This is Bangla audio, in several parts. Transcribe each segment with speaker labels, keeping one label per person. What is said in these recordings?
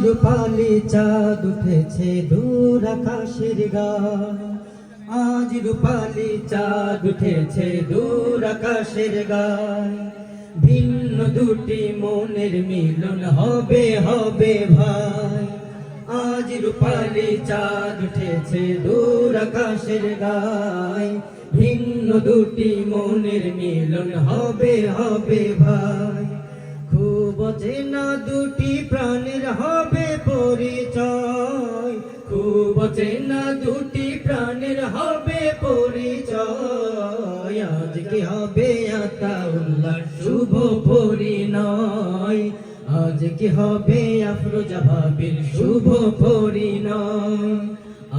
Speaker 1: রূপালি চাঁদ উঠেছে দূর আকাশের গায়, আজ রূপালি চাঁদ উঠেছে দূর আকাশের গায়। ভিন্ন দুটি মনের মিলন হবে হবে ভাই, আজ রূপালি চাঁদ উঠেছে দূর আকাশের গায়। ভিন্ন দুটি মনের মিলন হবে হবে ভাই, খুব অচেনা দুটি প্রাণের হবে পরিচয়, খুব অচেনা দুটি প্রাণের হবে পরিচয়। আজকে হবে আতাউল্লাহর শুভ পরিণয়, আজকে হবে আফরোজা ভাবির শুভ পরিণয়,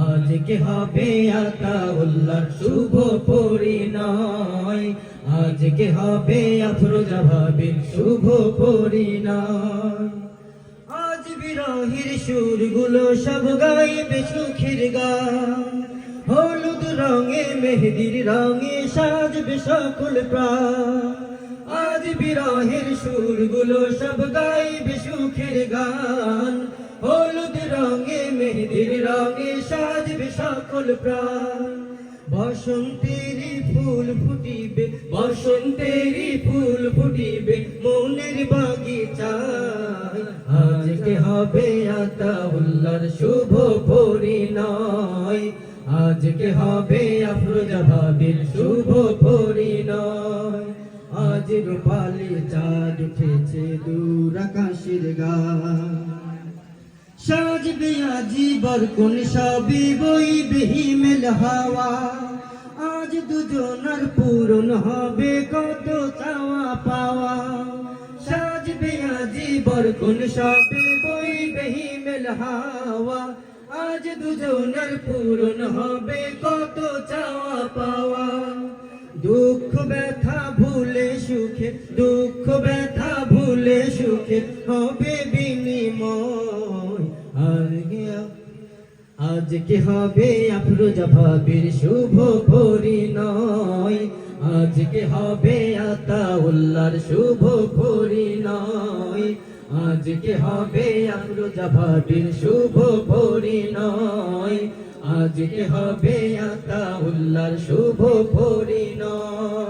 Speaker 1: আজকে হবে আতাউল্লাহর শুভ পরিণয়, আজকে হবে আফরোজা ভাবির শুভ পরিণয়। আজ বিরহের সুরগুলো সব গাইবে সুখের গান, হলুদ রঙে মেহেদির রঙে সাজবে সকল প্রাণ। আজ বিরহের সুরগুলো সব গাইবে সুখের গান, হলুদ রঙে মেহেদির রঙে সাজবে সকল প্রাণ। বসন্তেরই ফুল ফুটিবে, বসন্তেরই ফুল ফুটিবে মনের বাগিচায়। আজকে হবে আতাউল্লাহর শুভ পরিণয়, আজকে হবে আফরোজা ভাবির শুভ পরিণয়। আজ রূপালি চাঁদ উঠেছে দূর আকাশের গায়, সাজবে আজি বরকুন সবই বইবে হিমেল হাওয়া। আজ দুজনার পূরণ হবে কত চাওয়া পাওয়া, সাজবে আজি বরকুন সবই বইবে হিমেল হাওয়া। আজ দুজনার পূরণ হবে কত চাওয়া পাওয়া, দুঃখ ব্যথা ভুলে সুখে, দুঃখ ব্যথা ভুলে সুখে হবে বিনিময়। আজকে হবে আফরোজা ভাবির শুভ পরিণয়, আজকে হবে আতাউল্লাহর শুভ পরিণয়, আজকে হবে আফরোজা ভাবির শুভ পরিণয়, আজকে হবে আতাউল্লাহর শুভ পরিণয়।